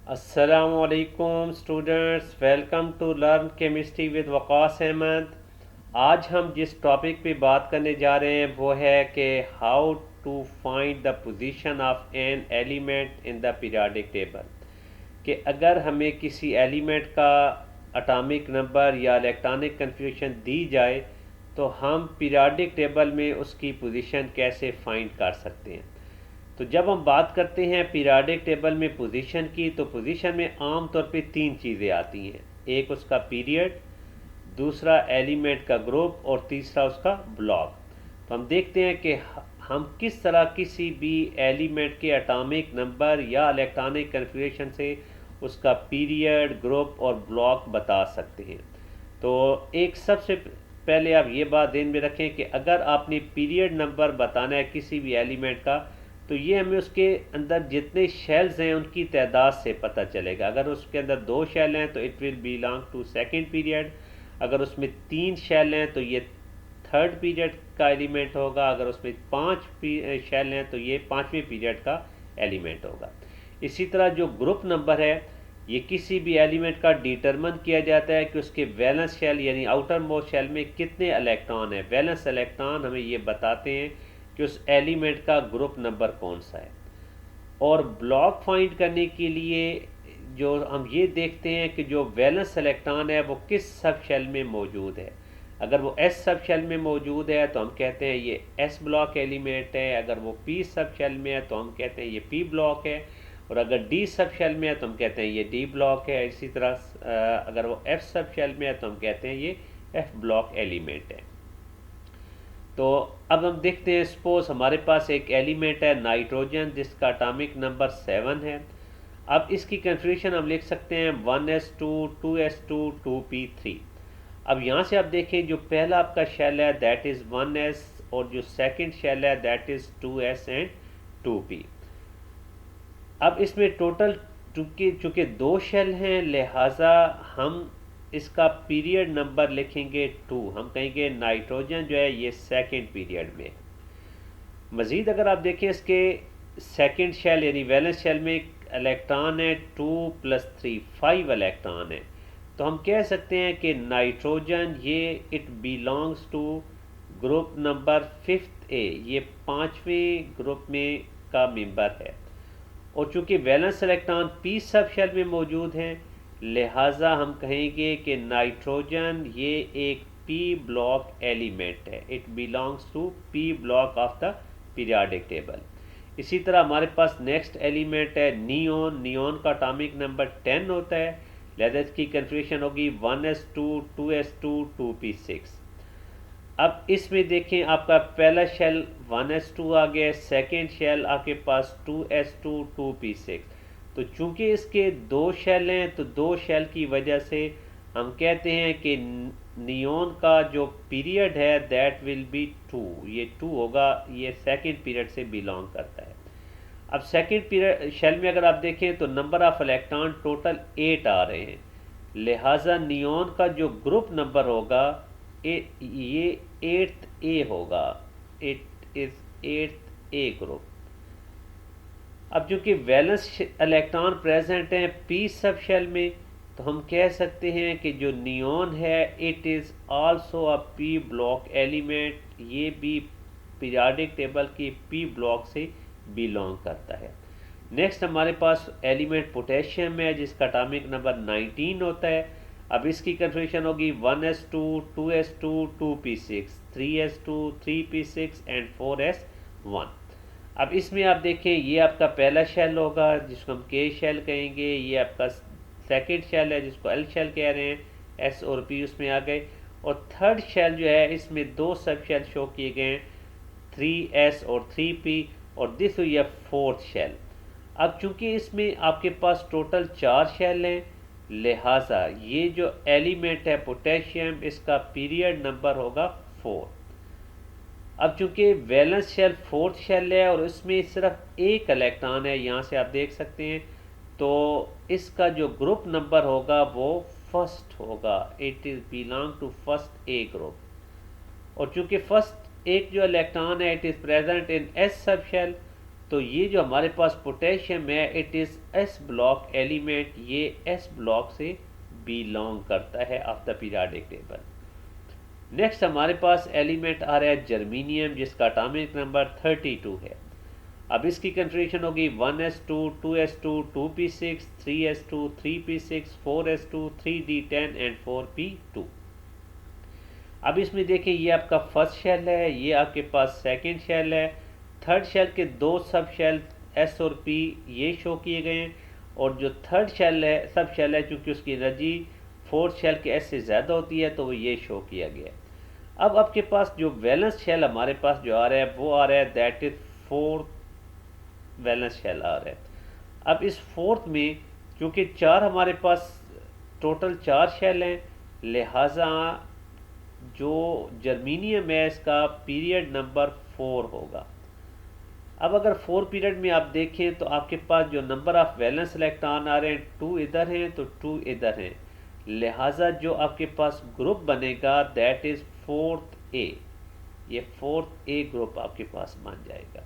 अस्सलामुअलैकुम students, welcome to learn chemistry with Waqas Ahmed. आज हम जिस टॉपिक पे बात करने जा रहे हैं वो है कि how to find the position of an element in the periodic table. कि अगर हमें किसी एलिमेंट का एटॉमिक नंबर या इलेक्ट्रॉनिक कन्फिग्रेशन दी जाए तो हम पीरियोडिक टेबल में उसकी पोजीशन कैसे फाइंड कर सकते हैं। तो जब हम बात करते हैं पीरियोडिक टेबल में पोजीशन की, तो पोजीशन में आम तौर पे तीन चीज़ें आती हैं। एक उसका पीरियड, दूसरा एलिमेंट का ग्रुप और तीसरा उसका ब्लॉक। तो हम देखते हैं कि हम किस तरह किसी भी एलिमेंट के एटॉमिक नंबर या इलेक्ट्रॉनिक कन्फिग्रेशन से उसका पीरियड, ग्रुप और ब्लॉक बता सकते हैं। तो एक सबसे पहले आप ये बात ध्यान में रखें कि अगर आपने पीरियड नंबर बताना है किसी भी एलिमेंट का, तो ये हमें उसके अंदर जितने शेल्स हैं उनकी तादाद से पता चलेगा। अगर उसके अंदर 2 शेल हैं तो it will belong to second period. अगर उसमें 3 शेल हैं तो ये थर्ड पीरियड का एलिमेंट होगा। अगर उसमें 5 शेल हैं तो ये 5वें पीरियड का एलिमेंट होगा। इसी तरह जो ग्रुप नंबर है, ये किसी भी एलिमेंट का डिटरमिन किया जाता है कि उसके वैलेंस शेल यानी आउटर मोस्ट शेल में कितने इलेक्ट्रॉन हैं। वैलेंस इलेक्ट्रॉन हमें ये बताते हैं कि उस एलिमेंट का ग्रुप नंबर कौन सा है। और ब्लॉक फाइंड करने के लिए जो हम ये देखते हैं कि जो वैलेंस इलेक्ट्रॉन है वो किस सब शेल में मौजूद है। अगर वो एस सब शेल में मौजूद है तो हम कहते हैं ये एस ब्लॉक एलिमेंट है। अगर वो पी सब शेल में है तो हम कहते हैं ये पी ब्लॉक है। और अगर डी सब शेल में है तो हम कहते हैं ये डी ब्लॉक है। इसी तरह अगर वो एफ सब शेल में है तो हम कहते हैं ये एफ ब्लॉक एलिमेंट है। तो अब हम देखते हैं, सपोज हमारे पास एक एलिमेंट है नाइट्रोजन जिसका एटॉमिक नंबर 7 है। अब इसकी कन्फिग्रेशन हम लिख सकते हैं 1s2 2s2 2p3। अब यहाँ से आप देखें, जो पहला आपका शेल है दैट इज़ 1s और जो सेकंड शेल है that is 2s and 2p। अब इसमें टोटल चूँकि 2 शेल हैं, लिहाजा हम इसका पीरियड नंबर लिखेंगे 2। हम कहेंगे नाइट्रोजन जो है ये सेकंड पीरियड में। मज़ीद अगर आप देखें, इसके सेकंड शेल यानी वैलेंस शेल में इलेक्ट्रॉन है 2 + 3 5 इलेक्ट्रॉन है। तो हम कह सकते हैं कि नाइट्रोजन ये it belongs to group number 5th A, ये 5वें ग्रुप में का मेंबर है। और चूँकि valence electron P sub shell में मौजूद हैं, लिहाजा हम कहेंगे कि नाइट्रोजन ये एक पी ब्लॉक एलिमेंट है। It belongs to P block of the periodic table. इसी तरह हमारे पास नेक्स्ट एलिमेंट है नियोन। नियोन का एटॉमिक नंबर 10 होता है, लिहाजा इसकी कन्फिग्रेशन होगी 1s2 2s2 2p6। अब इसमें देखें, आपका पहला शेल 1s2 आ गया, सेकेंड शेल आपके पास 2s2 2p6। तो चूंकि इसके 2 शेल हैं तो 2 शेल की वजह से हम कहते हैं कि नियोन का जो पीरियड है दैट विल बी 2। ये 2 होगा, ये सेकेंड पीरियड से बिलोंग करता है। अब सेकेंड पीरियड शेल में अगर आप देखें तो नंबर ऑफ इलेक्ट्रॉन टोटल 8 आ रहे हैं, लिहाजा नियोन का जो ग्रुप नंबर होगा ये 8th ए होगा। It is 8th A group. अब चूँकि वैलेंस इलेक्ट्रॉन प्रेजेंट हैं पी सब शेल में, तो हम कह सकते हैं कि जो नियोन है it is also a P block element. ये भी पीरियोडिक टेबल की पी ब्लॉक से बिलोंग करता है। नेक्स्ट हमारे पास एलिमेंट पोटेशियम है जिसका एटॉमिक नंबर 19 होता है। अब इसकी कन्फिग्रेशन होगी 1s2 2s2 2p6 3s2 3p6 and 4s1। अब इसमें आप देखें, ये आपका पहला शेल होगा जिसको हम के शेल कहेंगे। ये आपका सेकेंड शेल है जिसको एल शेल कह रहे हैं, एस और पी उसमें आ गए। और थर्ड शेल जो है इसमें 2 सब शेल शो किए गए हैं, 3s और 3p, और दिस हुई है फोर्थ शेल। अब चूंकि इसमें आपके पास टोटल 4 शेल हैं, लिहाजा ये जो एलिमेंट है पोटेशियम, इसका पीरियड नंबर होगा 4। अब चूंकि वैलेंस शेल फोर्थ शेल है और इसमें सिर्फ एक इलेक्ट्रॉन है, यहाँ से आप देख सकते हैं, तो इसका जो ग्रुप नंबर होगा वो फर्स्ट होगा। It is belong to first A group. और चूंकि फर्स्ट एक जो इलेक्ट्रॉन है it is present in S sub shell, तो ये जो हमारे पास पोटेशियम है it is S block element, ये एस ब्लॉक से बिलोंग करता है of the periodic table. Next हमारे पास एलिमेंट आ रहा है जर्मीनियम, जिसका एटॉमिक नंबर 32 है। अब इसकी कन्फिग्रेशन होगी 1s2 2s2 2p6 3s2 3p6 4s2 3d10 and 4p2। अब इसमें देखिए ये आपका फर्स्ट शेल है, ये आपके पास सेकंड शेल है, थर्ड शेल के दो सब शेल एस और पी ये शो किए गए हैं, और जो थर्ड शेल है सब शेल है चूँकि उसकी एनर्जी फोर्थ शेल के एस से ज़्यादा होती है तो वो ये शो किया गया है। अब आपके पास जो वैलेंस शेल हमारे पास जो आ रहा है वो आ रहा है that is fourth valence shell आ रहा है। अब इस फोर्थ में क्योंकि चार हमारे पास टोटल चार शेल हैं, लिहाजा जो जर्मीनियम है इसका पीरियड नंबर 4 होगा। अब अगर 4 पीरियड में आप देखें तो आपके पास जो नंबर ऑफ वैलेंस इलेक्ट्रॉन आ रहे हैं 2 इधर हैं तो 2 इधर हैं, लिहाजा जो आपके पास ग्रुप बनेगा दैट इज़ 4th A, ये 4th A ग्रुप आपके पास बन जाएगा।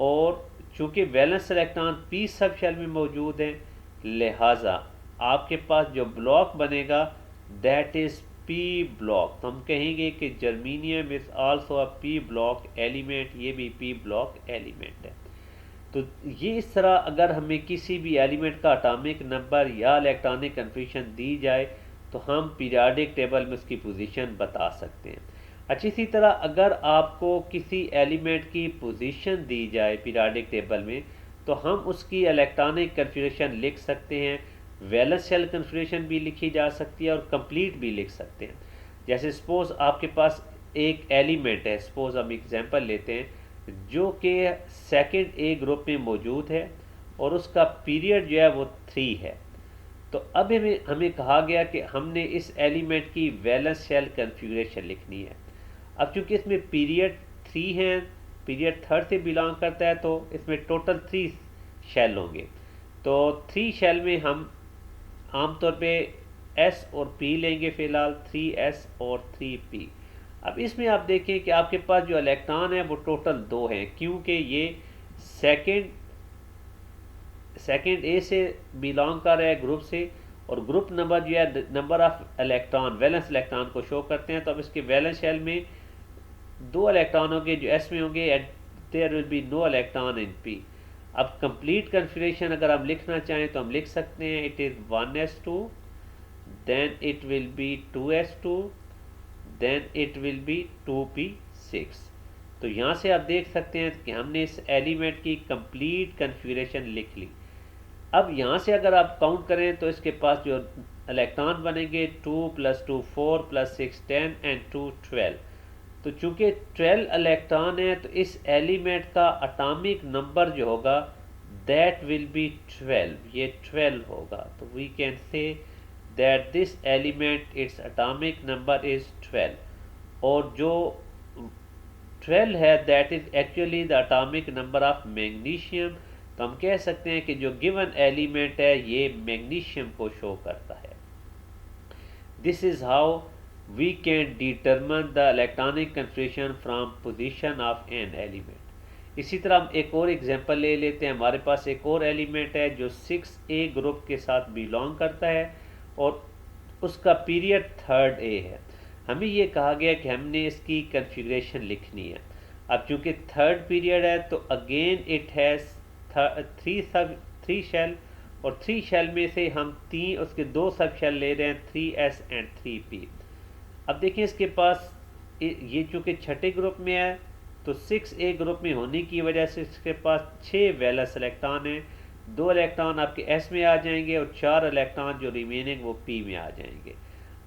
और चूँकि valence electron P sub shell में मौजूद हैं, लिहाजा आपके पास जो ब्लॉक बनेगा दैट इज़ पी ब्लॉक। तो हम कहेंगे कि germanium is also a P block element, ये भी पी ब्लॉक एलिमेंट है। तो ये इस तरह अगर हमें किसी भी एलिमेंट का एटॉमिक नंबर या इलेक्ट्रॉनिक कन्फिग्रेशन दी जाए तो हम पीरियोडिक टेबल में उसकी पोजीशन बता सकते हैं। अच्छी इसी तरह अगर आपको किसी एलिमेंट की पोजीशन दी जाए पीरियोडिक टेबल में तो हम उसकी इलेक्ट्रॉनिक कन्फिग्रेशन लिख सकते हैं, वैलेंस शेल कन्फिग्रेशन भी लिखी जा सकती है और कंप्लीट भी लिख सकते हैं। जैसे सपोज आपके पास एक एलिमेंट है, सपोज हम एग्जांपल लेते हैं जो कि सेकंड ए ग्रुप में मौजूद है और उसका पीरियड जो है वो 3 है। तो अब हमें कहा गया कि हमने इस एलिमेंट की वैलेंस शेल कन्फिग्रेशन लिखनी है। अब चूंकि इसमें पीरियड 3 है, पीरियड थर्ड से बिलोंग करता है, तो इसमें टोटल 3 शेल होंगे। तो 3 शेल में हम आमतौर पे S और P लेंगे, फ़िलहाल 3S और 3P। अब इसमें आप देखें कि आपके पास जो इलेक्ट्रॉन है वो टोटल 2 हैं, क्योंकि ये सेकंड ए से बिलोंग कर रहा है ग्रुप से, और ग्रुप नंबर जो है number of electron valence electron को शो करते हैं। तो अब इसके वैलेंस शेल में 2 इलेक्ट्रॉन होंगे जो S में होंगे and there will be no electron in P। अब कंप्लीट कन्फिग्रेशन अगर हम लिखना चाहें तो हम लिख सकते हैं it is 1s2, then it will be 2s2, then it will be 2p6। तो यहाँ से आप देख सकते हैं कि हमने इस एलिमेंट की कंप्लीट कन्फिग्रेशन लिख ली। अब यहाँ से अगर आप काउंट करें तो इसके पास जो इलेक्ट्रॉन बनेंगे 2 + 2 4 + 6 10 एंड 2 12। तो चूंकि 12 इलेक्ट्रॉन है तो इस एलिमेंट का एटॉमिक नंबर जो होगा दैट विल बी 12, ये 12 होगा। तो we can say that this element its atomic number is 12, और जो 12 है that is actually the atomic number of magnesium. तो हम कह सकते हैं कि जो गिवन एलिमेंट है ये मैग्नीशियम को शो करता है। This is how we can determine the electronic configuration from position of an element। इसी तरह हम एक और एग्जांपल ले लेते हैं। हमारे पास एक और एलिमेंट है जो 6A ग्रुप के साथ बिलोंग करता है और उसका पीरियड 3rd A है। हमें ये कहा गया कि हमने इसकी कन्फिग्रेशन लिखनी है। अब चूँकि 3rd पीरियड है तो अगेन इट हैज़ 3 शेल, और 3 शेल में से हम उसके 2 सब शेल ले रहे हैं 3S एंड 3P। अब देखिए इसके पास ये चूँकि छठे ग्रुप में है तो 6A ग्रुप में होने की वजह से इसके पास 6 वैलेंस इलेक्ट्रॉन हैं, 2 इलेक्ट्रॉन आपके S में आ जाएंगे और 4 इलेक्ट्रॉन जो रिमेनिंग वो P में आ जाएंगे।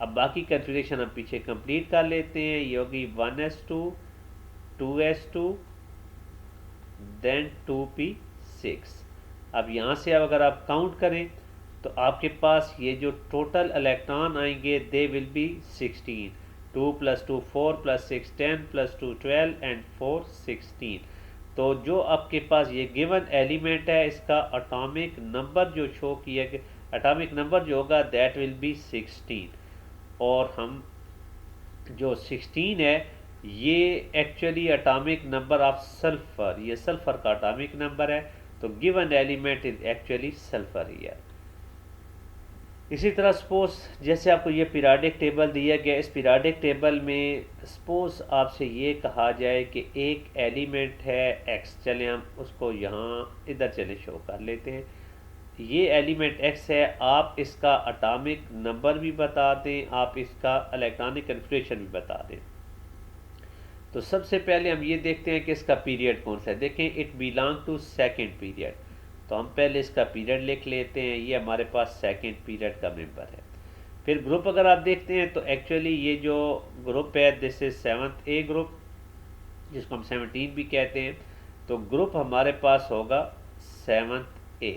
अब बाकी कन्फिग्रेशन हम पीछे कंप्लीट कर लेते हैं। ये होगी 1s2 2s2 देन 2p6। अब यहाँ से अब अगर आप काउंट करें तो आपके पास ये जो टोटल इलेक्ट्रॉन आएंगे दे विल बी 16, 2 + 2 4 + 6 10 + 2 12 एंड 4 16। तो जो आपके पास ये गिवन एलिमेंट है इसका एटॉमिक नंबर जो शो किया गया, एटॉमिक नंबर जो होगा दैट विल बी 16। और हम जो 16 है ये actually atomic number of sulphur, ये सल्फर का एटॉमिक नंबर है, तो given element is actually sulphur here. इसी तरह सपोज जैसे आपको ये पीरियोडिक टेबल दिया गया, इस पीरियोडिक टेबल में सपोज आपसे ये कहा जाए कि एक एलिमेंट है एक्स, चले हम उसको यहाँ इधर चले शो कर लेते हैं। ये एलिमेंट एक्स है, आप इसका एटॉमिक नंबर भी बता दें, आप इसका इलेक्ट्रॉनिक कन्फिग्रेशन भी बता दें। तो सबसे पहले हम ये देखते हैं कि इसका पीरियड कौन सा है। देखें it belong to second period, तो हम पहले इसका पीरियड लिख लेते हैं, ये हमारे पास सेकंड पीरियड का मेंबर है। फिर ग्रुप अगर आप देखते हैं तो एक्चुअली ये जो ग्रुप है this is 7th A group, जिसको हम 17 भी कहते हैं। तो ग्रुप हमारे पास होगा 7th ए,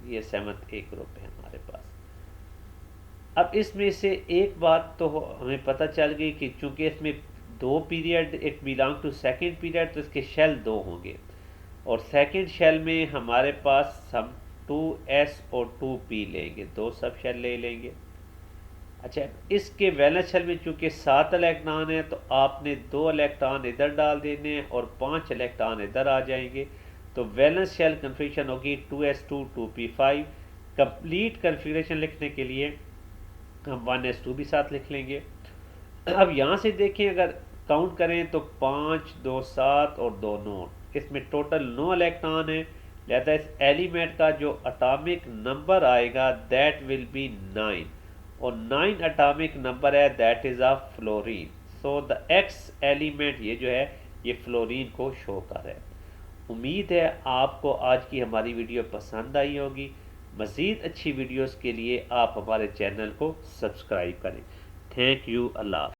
ये 7th ए ग्रुप है हमारे पास। अब इसमें से एक बात तो हमें पता चल गई कि चूंकि इसमें दो period, it belong to second period, तो इसके शेल दो होंगे, और सेकंड शेल में हमारे पास हम 2s और 2p लेंगे, दो सब शेल ले लेंगे। अच्छा, इसके वैलेंस शेल में चूंकि 7 इलेक्ट्रॉन है, तो आपने 2 इलेक्ट्रॉन इधर डाल देने हैं और 5 इलेक्ट्रॉन इधर आ जाएंगे। तो वैलेंस शेल कन्फिग्रेशन होगी 2s2 2p5। कंप्लीट कन्फिग्रेशन लिखने के लिए हम 1s2 भी साथ लिख लेंगे। अब यहाँ से देखें, अगर काउंट करें तो 5 2 7 और 2 9, इसमें टोटल 9 इलेक्ट्रॉन है, लिहाजा इस एलिमेंट का जो एटॉमिक नंबर आएगा दैट विल बी 9, और 9 एटॉमिक नंबर है, that is of fluorine. So the x element ये जो है ये फ्लोरीन को शो कर है। उम्मीद है आपको आज की हमारी वीडियो पसंद आई होगी। मज़ीद अच्छी वीडियोस के लिए आप हमारे चैनल को सब्सक्राइब करें। Thank you, Allah.